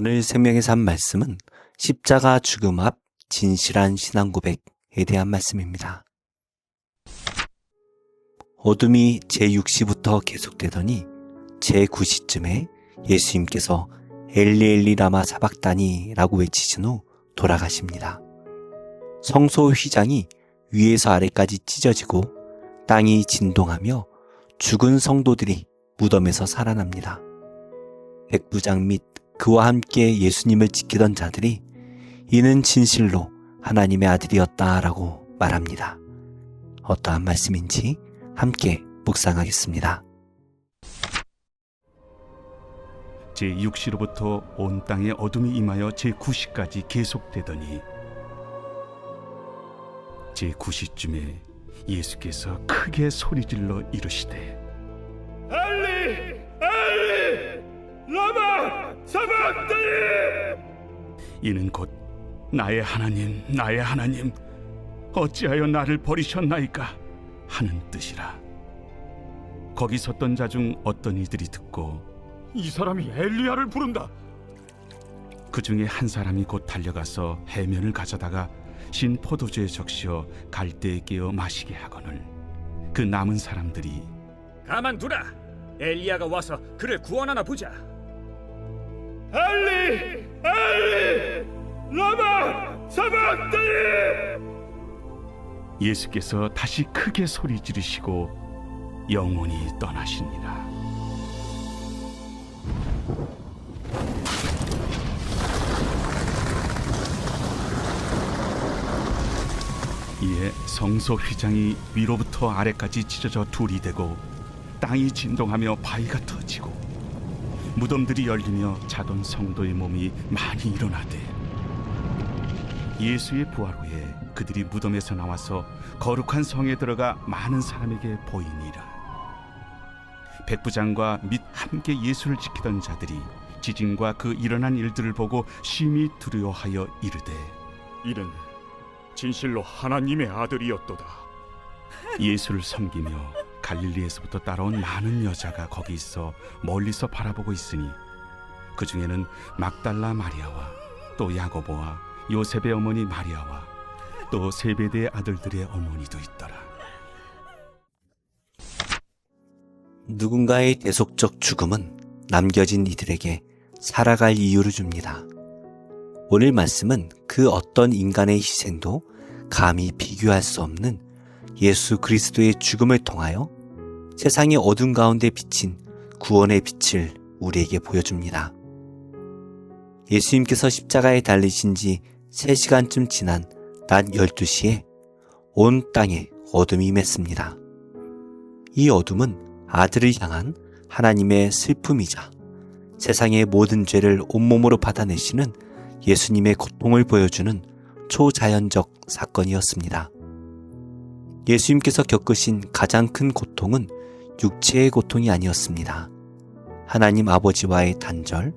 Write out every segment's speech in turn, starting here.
오늘 생명의 삶 말씀은 십자가 죽음 앞 진실한 신앙 고백에 대한 말씀입니다. 어둠이 제6시부터 계속되더니 제9시쯤에 예수님께서 엘리 엘리 라마 사박다니 라고 외치신 후 돌아가십니다. 성소 휘장이 위에서 아래까지 찢어지고 땅이 진동하며 죽은 성도들이 무덤에서 살아납니다. 백부장 및 그와 함께 예수님을 지키던 자들이 이는 진실로 하나님의 아들이었다라고 말합니다. 어떠한 말씀인지 함께 묵상하겠습니다. 제6시로부터 온 땅에 어둠이 임하여 제9시까지 계속되더니 제9시쯤에 예수께서 크게 소리질러 이르시되 엘리 엘리 라마 사박다니, 이는 곧 나의 하나님 나의 하나님 어찌하여 나를 버리셨나이까 하는 뜻이라. 거기 섰던 자 중 어떤 이들이 듣고 이 사람이 엘리야를 부른다. 그 중에 한 사람이 곧 달려가서 해면을 가져다가 신 포도주에 적시어 갈대에 깨어 마시게 하거늘 그 남은 사람들이 가만두라. 엘리야가 와서 그를 구원하나 보자. 엘리 엘리 라마 사박다니. 예수께서 다시 크게 소리 지르시고 영원히 떠나시니라. 이에 성소 휘장이 위로부터 아래까지 찢어져 둘이 되고 땅이 진동하며 바위가 터지고 무덤들이 열리며 자던 성도의 몸이 많이 일어나되 예수의 부활 후에 그들이 무덤에서 나와서 거룩한 성에 들어가 많은 사람에게 보이니라. 백부장과 및 함께 예수를 지키던 자들이 지진과 그 일어난 일들을 보고 심히 두려워하여 이르되 이는 진실로 하나님의 아들이었도다. 예수를 섬기며 갈릴리에서부터 따라온 많은 여자가 거기 있어 멀리서 바라보고 있으니 그 중에는 막달라 마리아와 또 야고보와 요셉의 어머니 마리아와 또 세베대의 아들들의 어머니도 있더라. 누군가의 대속적 죽음은 남겨진 이들에게 살아갈 이유를 줍니다. 오늘 말씀은 그 어떤 인간의 희생도 감히 비교할 수 없는 예수 그리스도의 죽음을 통하여 세상의 어둠 가운데 비친 구원의 빛을 우리에게 보여줍니다. 예수님께서 십자가에 달리신 지 3시간쯤 지난 낮 12시에 온 땅에 어둠이 임했습니다. 이 어둠은 아들을 향한 하나님의 슬픔이자 세상의 모든 죄를 온몸으로 받아내시는 예수님의 고통을 보여주는 초자연적 사건이었습니다. 예수님께서 겪으신 가장 큰 고통은 육체의 고통이 아니었습니다. 하나님 아버지와의 단절,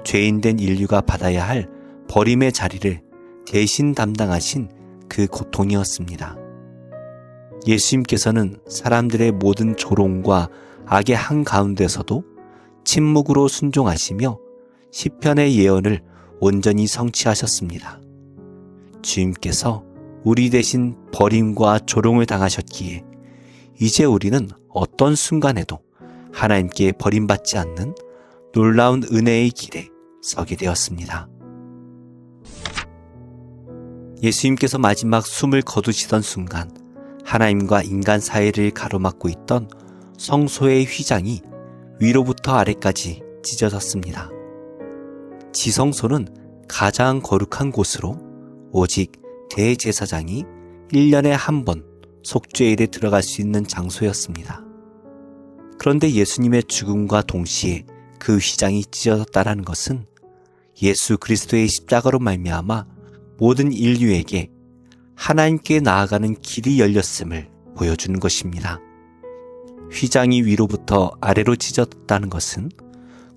죄인된 인류가 받아야 할 버림의 자리를 대신 담당하신 그 고통이었습니다. 예수님께서는 사람들의 모든 조롱과 악의 한가운데서도 침묵으로 순종하시며 시편의 예언을 온전히 성취하셨습니다. 주님께서 우리 대신 버림과 조롱을 당하셨기에 이제 우리는 어떤 순간에도 하나님께 버림받지 않는 놀라운 은혜의 길에 서게 되었습니다. 예수님께서 마지막 숨을 거두시던 순간 하나님과 인간 사이를 가로막고 있던 성소의 휘장이 위로부터 아래까지 찢어졌습니다. 지성소는 가장 거룩한 곳으로 오직 대제사장이 1년에 한 번 속죄일에 들어갈 수 있는 장소였습니다. 그런데 예수님의 죽음과 동시에 그 휘장이 찢어졌다는 것은 예수 그리스도의 십자가로 말미암아 모든 인류에게 하나님께 나아가는 길이 열렸음을 보여주는 것입니다. 휘장이 위로부터 아래로 찢어졌다는 것은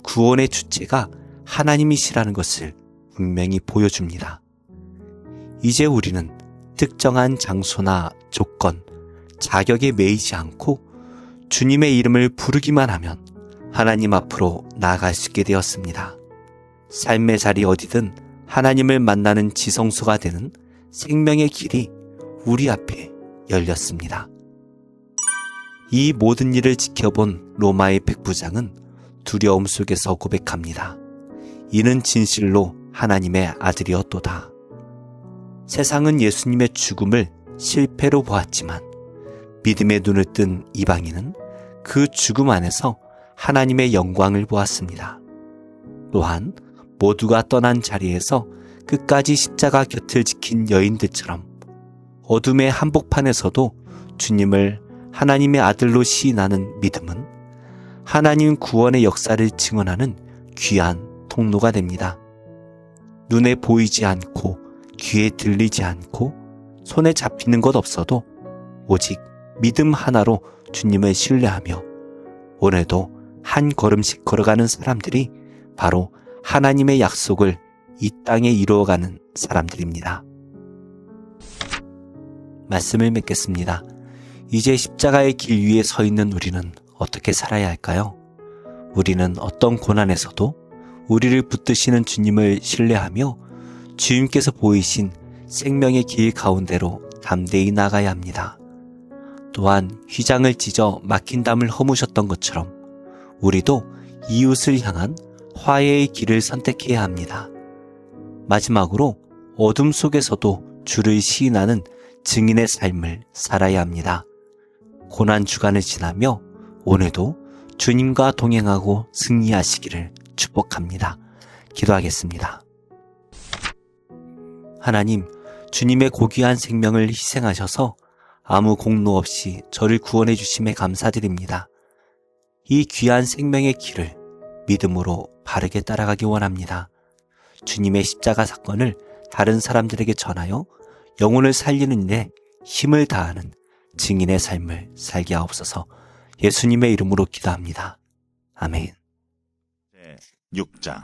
구원의 주체가 하나님이시라는 것을 분명히 보여줍니다. 이제 우리는 특정한 장소나 조건, 자격에 매이지 않고 주님의 이름을 부르기만 하면 하나님 앞으로 나아갈 수 있게 되었습니다. 삶의 자리 어디든 하나님을 만나는 지성소가 되는 생명의 길이 우리 앞에 열렸습니다. 이 모든 일을 지켜본 로마의 백부장은 두려움 속에서 고백합니다. 이는 진실로 하나님의 아들이었도다. 세상은 예수님의 죽음을 실패로 보았지만 믿음의 눈을 뜬 이방인은 그 죽음 안에서 하나님의 영광을 보았습니다. 또한 모두가 떠난 자리에서 끝까지 십자가 곁을 지킨 여인들처럼 어둠의 한복판에서도 주님을 하나님의 아들로 시인하는 믿음은 하나님 구원의 역사를 증언하는 귀한 통로가 됩니다. 눈에 보이지 않고 귀에 들리지 않고 손에 잡히는 것 없어도 오직 믿음 하나로 주님을 신뢰하며 오늘도 한 걸음씩 걸어가는 사람들이 바로 하나님의 약속을 이 땅에 이루어가는 사람들입니다. 말씀을 맺겠습니다. 이제 십자가의 길 위에 서 있는 우리는 어떻게 살아야 할까요? 우리는 어떤 고난에서도 우리를 붙드시는 주님을 신뢰하며 주님께서 보이신 생명의 길 가운데로 담대히 나가야 합니다. 또한 휘장을 찢어 막힌 담을 허무셨던 것처럼 우리도 이웃을 향한 화해의 길을 선택해야 합니다. 마지막으로 어둠 속에서도 주를 시인하는 증인의 삶을 살아야 합니다. 고난 주간을 지나며 오늘도 주님과 동행하고 승리하시기를 축복합니다. 기도하겠습니다. 하나님, 주님의 고귀한 생명을 희생하셔서 아무 공로 없이 저를 구원해 주심에 감사드립니다. 이 귀한 생명의 길을 믿음으로 바르게 따라가기 원합니다. 주님의 십자가 사건을 다른 사람들에게 전하여 영혼을 살리는 데 힘을 다하는 증인의 삶을 살게 하옵소서. 예수님의 이름으로 기도합니다. 아멘. 6장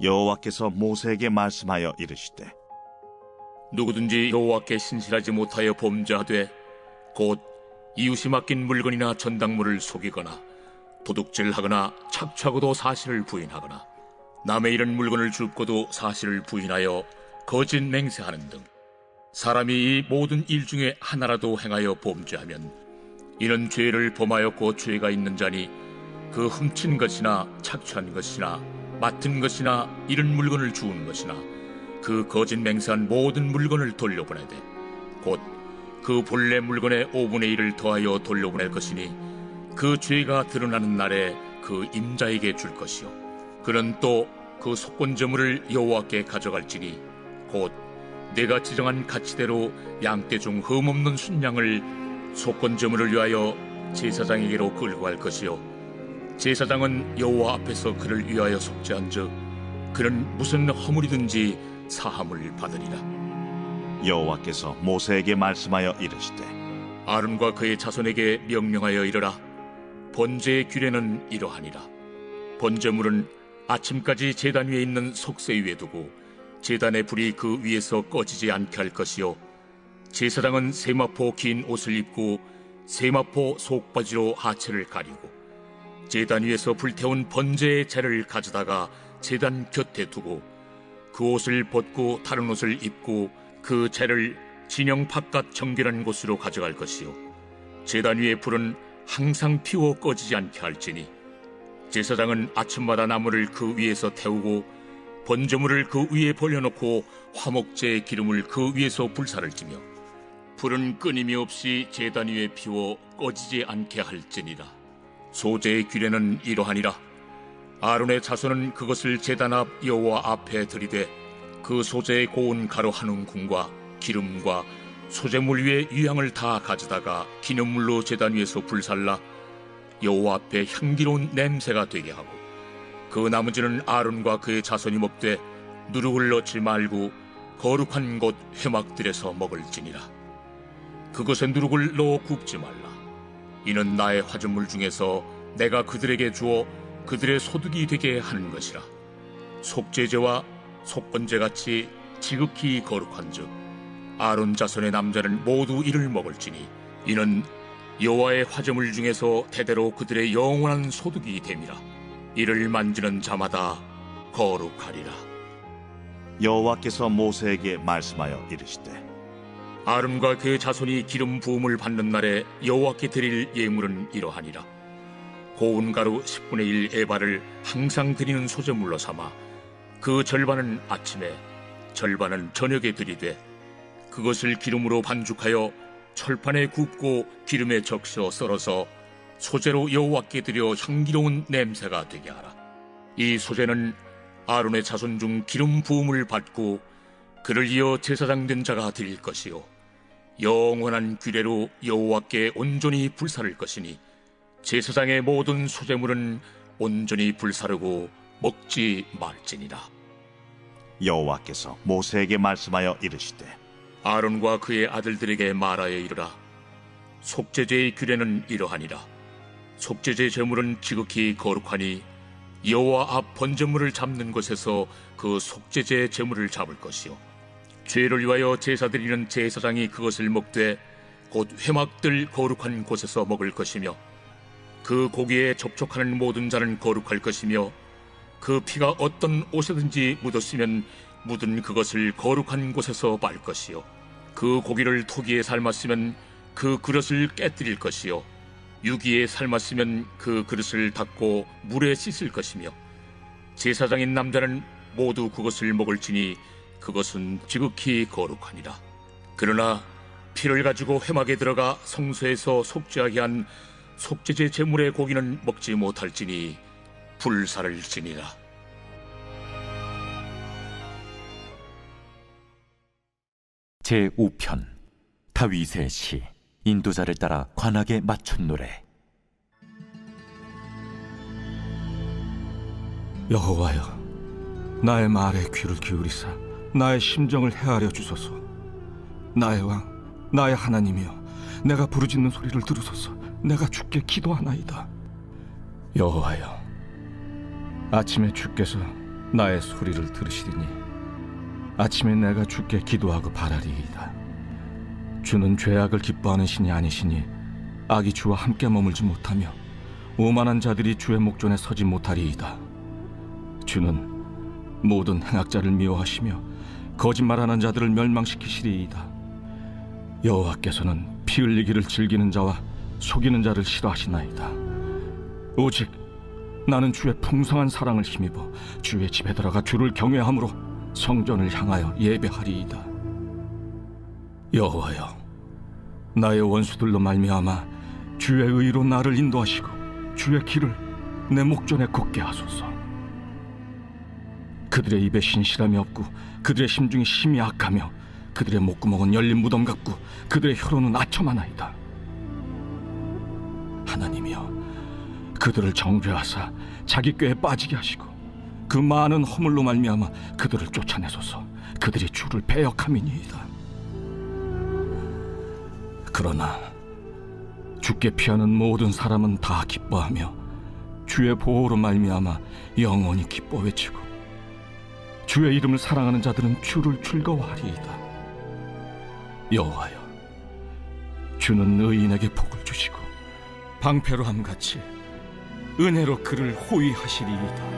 여호와께서 모세에게 말씀하여 이르시되 누구든지 여호와께 신실하지 못하여 범죄하되 곧 이웃이 맡긴 물건이나 전당물을 속이거나 도둑질하거나 착취하고도 사실을 부인하거나 남의 잃은 물건을 줍고도 사실을 부인하여 거짓 맹세하는 등 사람이 이 모든 일 중에 하나라도 행하여 범죄하면 이는 죄를 범하였고 죄가 있는 자니 그 훔친 것이나 착취한 것이나 맡은 것이나 잃은 물건을 주운 것이나 그 거짓 맹세한 모든 물건을 돌려보내되 곧 그 본래 물건의 5분의 1을 더하여 돌려보낼 것이니 그 죄가 드러나는 날에 그 임자에게 줄 것이요 그는 또 그 속건제물을 여호와께 가져갈지니 곧 내가 지정한 가치대로 양떼 중 흠없는 순양을 속건제물을 위하여 제사장에게로 끌고 갈 것이요 제사장은 여호와 앞에서 그를 위하여 속죄한즉 그는 무슨 허물이든지 사함을 받으리라. 여호와께서 모세에게 말씀하여 이르시되 아론과 그의 자손에게 명령하여 이르라. 번제의 규례는 이러하니라. 번제물은 아침까지 제단 위에 있는 속세 위에 두고 제단의 불이 그 위에서 꺼지지 않게 할 것이요 제사장은 세마포 긴 옷을 입고 세마포 속바지로 하체를 가리고 제단 위에서 불태운 번제의 재를 가져다가 제단 곁에 두고 그 옷을 벗고 다른 옷을 입고 그 재를 진영 바깥 정결한 곳으로 가져갈 것이요 제단 위의 불은 항상 피워 꺼지지 않게 할지니 제사장은 아침마다 나무를 그 위에서 태우고 번제물을 그 위에 벌려놓고 화목제의 기름을 그 위에서 불사를 지며 불은 끊임이 없이 제단 위에 피워 꺼지지 않게 할지니라. 소제의 규례는 이러하니라. 아론의 자손은 그것을 제단 앞 여호와 앞에 들이되 그 소제의 고운 가루 한 움큼과 기름과 소제물 위에 유향을 다 가져다가 기념물로 제단 위에서 불살라 여호와 앞에 향기로운 냄새가 되게 하고 그 나머지는 아론과 그의 자손이 먹되 누룩을 넣지 말고 거룩한 곳 회막들에서 먹을지니라. 그것에 누룩을 넣어 굽지 말라. 이는 나의 화전물 중에서 내가 그들에게 주어 그들의 소득이 되게 하는 것이라. 속죄제와 속건제같이 지극히 거룩한즉 아론 자손의 남자는 모두 이를 먹을지니 이는 여호와의 화제물 중에서 대대로 그들의 영원한 소득이 됨이라. 이를 만지는 자마다 거룩하리라. 여호와께서 모세에게 말씀하여 이르시되 아론과 그의 자손이 기름 부음을 받는 날에 여호와께 드릴 예물은 이러하니라. 고운 가루 10분의 1 에바를 항상 드리는 소제물로 삼아 그 절반은 아침에 절반은 저녁에 드리되 그것을 기름으로 반죽하여 철판에 굽고 기름에 적셔 썰어서 소제로 여호와께 드려 향기로운 냄새가 되게 하라. 이 소제는 아론의 자손 중 기름 부음을 받고 그를 이어 제사장 된 자가 드릴 것이요 영원한 규례로 여호와께 온전히 불사를 것이니 제사장의 모든 소제물은 온전히 불사르고 먹지 말지니라. 여호와께서 모세에게 말씀하여 이르시되 아론과 그의 아들들에게 말하여 이르라. 속죄제의 규례는 이러하니라. 속죄제 제물은 지극히 거룩하니 여호와 앞 번제물을 잡는 곳에서 그 속죄제 제물을 잡을 것이요 죄를 위하여 제사 드리는 제사장이 그것을 먹되 곧 회막들 거룩한 곳에서 먹을 것이며 그 고기에 접촉하는 모든 자는 거룩할 것이며 그 피가 어떤 옷에든지 묻었으면 묻은 그것을 거룩한 곳에서 빨 것이요 그 고기를 토기에 삶았으면 그 그릇을 깨뜨릴 것이요 유기에 삶았으면 그 그릇을 닦고 물에 씻을 것이며 제사장인 남자는 모두 그것을 먹을지니 그것은 지극히 거룩하니라. 그러나 피를 가지고 회막에 들어가 성소에서 속죄하게 한 속죄제 제물의 고기는 먹지 못할지니 불사를지니라. 제5편 다윗의 시. 인도자를 따라 관악에 맞춘 노래. 여호와여, 나의 말에 귀를 기울이사 나의 심정을 헤아려 주소서. 나의 왕, 나의 하나님이여, 내가 부르짖는 소리를 들으소서. 내가 주께 기도하나이다. 여호와여, 아침에 주께서 나의 소리를 들으시리니 아침에 내가 주께 기도하고 바라리이다. 주는 죄악을 기뻐하는 신이 아니시니 악이 주와 함께 머물지 못하며 오만한 자들이 주의 목전에 서지 못하리이다. 주는 모든 행악자를 미워하시며 거짓말하는 자들을 멸망시키시리이다. 여호와께서는 피 흘리기를 즐기는 자와 속이는 자를 싫어하시나이다. 오직 나는 주의 풍성한 사랑을 힘입어 주의 집에 들어가 주를 경외함으로 성전을 향하여 예배하리이다. 여호와여, 나의 원수들로 말미암아 주의 의로 나를 인도하시고 주의 길을 내 목전에 걷게 하소서. 그들의 입에 신실함이 없고 그들의 심중이 심히 악하며 그들의 목구멍은 열린 무덤 같고 그들의 혀로는 아첨하나이다. 하나님이여, 그들을 정죄하사 자기 꾀에 빠지게 하시고 그 많은 허물로 말미암아 그들을 쫓아내소서. 그들이 주를 배역함이니이다. 그러나 주께 피하는 모든 사람은 다 기뻐하며 주의 보호로 말미암아 영원히 기뻐 외치고 주의 이름을 사랑하는 자들은 주를 즐거워하리이다. 여호와여, 주는 의인에게 복을 주시고 방패로함 같이 은혜로 그를 호위하시리이다.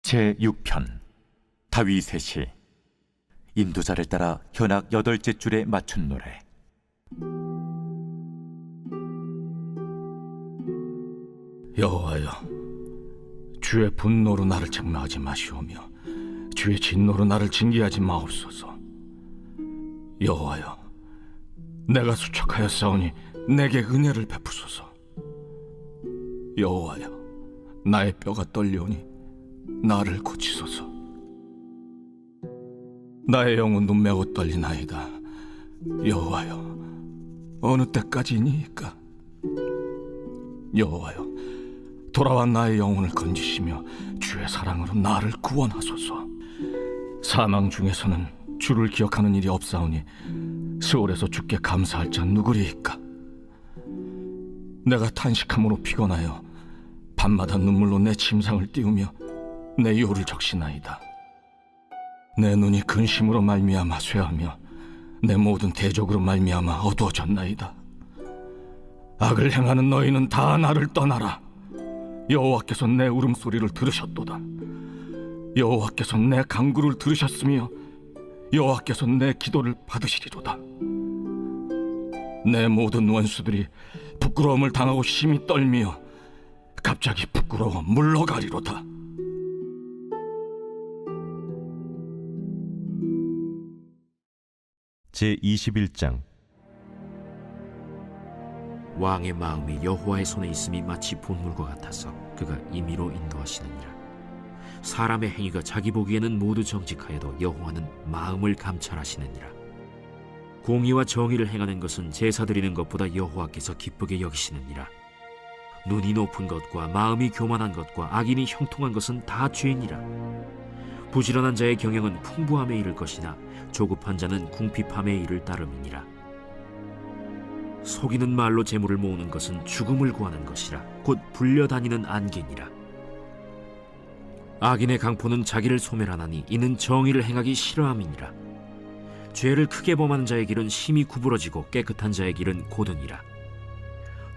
제6편 다윗의 시. 인도자를 따라 현악 8째 줄에 맞춘 노래. 여호와여, 주의 분노로 나를 책망하지 마시오며 주의 진노로 나를 징계하지 마옵소서. 여호와여, 내가 수척하여 싸우니 내게 은혜를 베푸소서. 여호와여, 나의 뼈가 떨려오니 나를 고치소서. 나의 영혼도 매우 떨리나이다. 여호와여, 어느 때까지니이까? 여호와여, 돌아와 나의 영혼을 건지시며 주의 사랑으로 나를 구원하소서. 사망 중에서는 주를 기억하는 일이 없사오니 스올에서 주께 감사할 자 누구리이까? 내가 탄식함으로 피곤하여 밤마다 눈물로 내 침상을 띄우며 내 요를 적시나이다. 내 눈이 근심으로 말미암아 쇠하며 내 모든 대적으로 말미암아 어두워졌나이다. 악을 행하는 너희는 다 나를 떠나라. 여호와께서 내 울음소리를 들으셨도다. 여호와께서 내 간구를 들으셨으며 여호와께서 내 기도를 받으시리로다. 내 모든 원수들이 부끄러움을 당하고 심히 떨며 갑자기 부끄러워 물러가리로다. 제21장. 왕의 마음이 여호와의 손에 있음이 마치 본물과 같아서 그가 임의로 인도하시느니라. 사람의 행위가 자기 보기에는 모두 정직하여도 여호와는 마음을 감찰하시느니라. 공의와 정의를 행하는 것은 제사 드리는 것보다 여호와께서 기쁘게 여기시느니라. 눈이 높은 것과 마음이 교만한 것과 악인이 형통한 것은 다 죄니라. 부지런한 자의 경영은 풍부함에 이를 것이나 조급한 자는 궁핍함에 이를 따름이니라. 속이는 말로 재물을 모으는 것은 죽음을 구하는 것이라. 곧 불려다니는 안개니라. 악인의 강포는 자기를 소멸하나니 이는 정의를 행하기 싫어함이니라. 죄를 크게 범하는 자의 길은 심히 구부러지고 깨끗한 자의 길은 고드니라.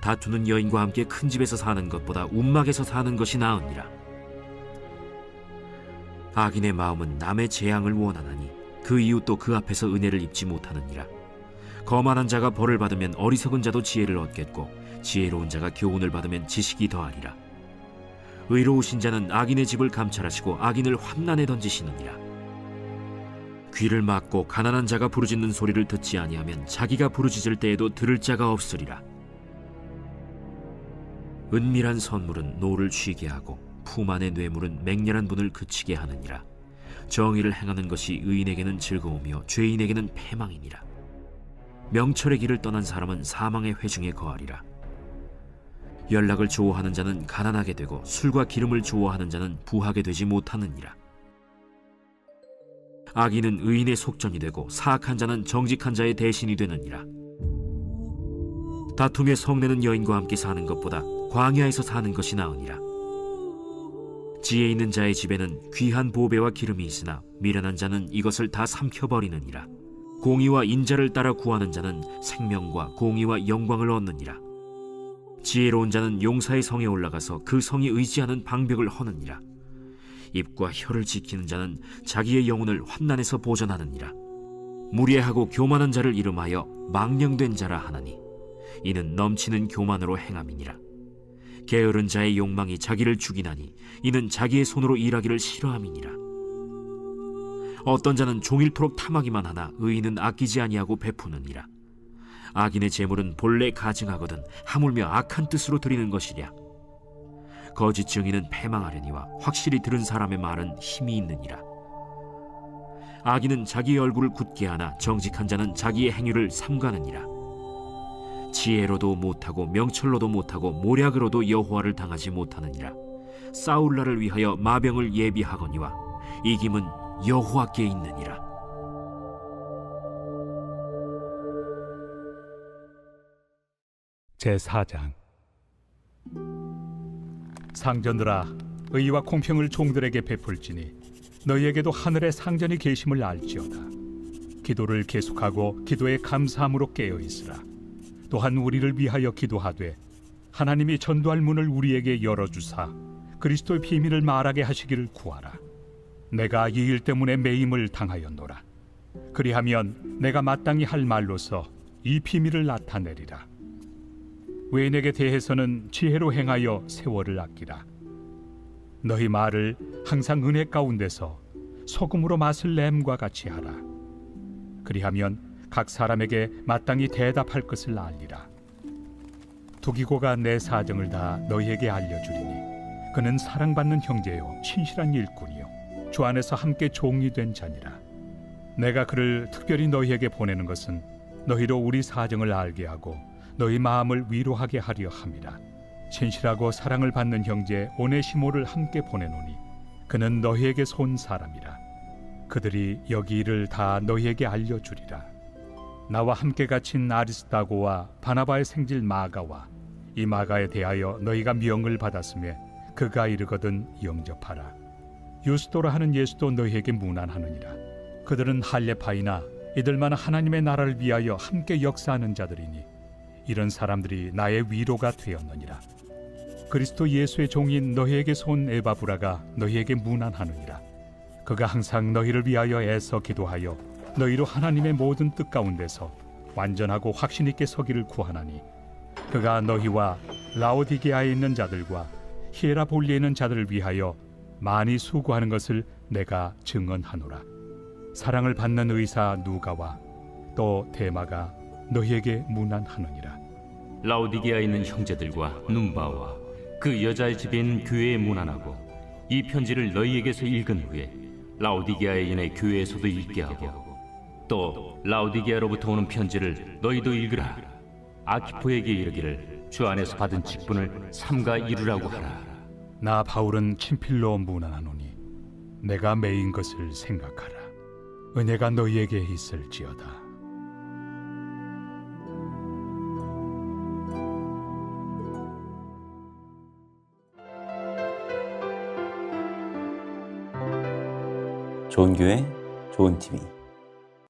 다투는 여인과 함께 큰 집에서 사는 것보다 움막에서 사는 것이 나으니라. 악인의 마음은 남의 재앙을 원하나니 그 이웃도 그 앞에서 은혜를 입지 못하느니라. 거만한 자가 벌을 받으면 어리석은 자도 지혜를 얻겠고 지혜로운 자가 교훈을 받으면 지식이 더하리라. 의로우신 자는 악인의 집을 감찰하시고 악인을 환난에 던지시느니라. 귀를 막고 가난한 자가 부르짖는 소리를 듣지 아니하면 자기가 부르짖을 때에도 들을 자가 없으리라. 은밀한 선물은 노를 쉬게 하고 품 안의 뇌물은 맹렬한 분을 그치게 하느니라. 정의를 행하는 것이 의인에게는 즐거우며 죄인에게는 패망이니라. 명철의 길을 떠난 사람은 사망의 회중에 거하리라. 연락을 좋아하는 자는 가난하게 되고 술과 기름을 좋아하는 자는 부하게 되지 못하느니라. 악인은 의인의 속전이 되고 사악한 자는 정직한 자의 대신이 되느니라. 다툼의 성내는 여인과 함께 사는 것보다 광야에서 사는 것이 나으니라. 지혜 있는 자의 집에는 귀한 보배와 기름이 있으나 미련한 자는 이것을 다 삼켜버리느니라. 공의와 인자를 따라 구하는 자는 생명과 공의와 영광을 얻느니라. 지혜로운 자는 용사의 성에 올라가서 그 성이 의지하는 방벽을 허느니라. 입과 혀를 지키는 자는 자기의 영혼을 환난에서 보전하느니라. 무례하고 교만한 자를 이름하여 망령된 자라 하나니 이는 넘치는 교만으로 행함이니라. 게으른 자의 욕망이 자기를 죽이나니 이는 자기의 손으로 일하기를 싫어함이니라. 어떤 자는 종일토록 탐하기만 하나 의인은 아끼지 아니하고 베푸느니라. 악인의 재물은 본래 가증하거든 하물며 악한 뜻으로 드리는 것이랴. 거짓 증인은 패망하려니와 확실히 들은 사람의 말은 힘이 있느니라. 악인은 자기의 얼굴을 굳게 하나 정직한 자는 자기의 행위를 삼가느니라. 지혜로도 못하고 명철로도 못하고 모략으로도 여호와를 당하지 못하느니라. 싸울 날을 위하여 마병을 예비하거니와 이김은 여호와께 있느니라. 제4장. 상전들아, 의와 공평을 종들에게 베풀지니 너희에게도 하늘의 상전이 계심을 알지어다. 기도를 계속하고 기도에 감사함으로 깨어있으라. 또한 우리를 위하여 기도하되 하나님이 전도할 문을 우리에게 열어주사 그리스도의 비밀을 말하게 하시기를 구하라. 내가 이 일 때문에 매임을 당하였노라. 그리하면 내가 마땅히 할 말로서 이 비밀을 나타내리라. 외인에게 대해서는 지혜로 행하여 세월을 아끼라. 너희 말을 항상 은혜 가운데서 소금으로 맛을 램과 같이 하라. 그리하면 각 사람에게 마땅히 대답할 것을 알리라. 두기고가 내 사정을 다 너희에게 알려주리니 그는 사랑받는 형제요 신실한 일꾼이요 주 안에서 함께 종이 된 자니라. 내가 그를 특별히 너희에게 보내는 것은 너희로 우리 사정을 알게 하고 너희 마음을 위로하게 하려 함이라. 신실하고 사랑을 받는 형제 오네시모를 함께 보내노니 그는 너희에게 온 사람이라. 그들이 여기 일을 다 너희에게 알려주리라. 나와 함께 갇힌 아리스다고와 바나바의 생질 마가와 이 마가에 대하여 너희가 명을 받았으며 그가 이르거든 영접하라. 유스도라 하는 예수도 너희에게 문안하느니라. 그들은 할례파이나 이들만 하나님의 나라를 위하여 함께 역사하는 자들이니 이런 사람들이 나의 위로가 되었느니라. 그리스도 예수의 종인 너희에게서 온 에바브라가 너희에게 문안하느니라. 그가 항상 너희를 위하여 애써 기도하여 너희로 하나님의 모든 뜻 가운데서 완전하고 확신 있게 서기를 구하나니 그가 너희와 라오디게아에 있는 자들과 히에라볼리에 있는 자들을 위하여 많이 수고하는 것을 내가 증언하노라. 사랑을 받는 의사 누가와 또 데마가 너희에게 문안하느니라. 라오디게아에 있는 형제들과 num바와 그 여자의 집에 있는 교회에 문안하고 이 편지를 너희에게서 읽은 후에 라오디게아에 있는 교회에서도 읽게 하고 또 라오디게아로부터 오는 편지를 너희도 읽으라. 아키포에게 이르기를 주 안에서 받은 직분을 삼가 이루라고 하라. 나 바울은 친필로 문안하노니 내가 매인 것을 생각하라. 은혜가 너희에게 있을지어다. 좋은 교회, 좋은 TV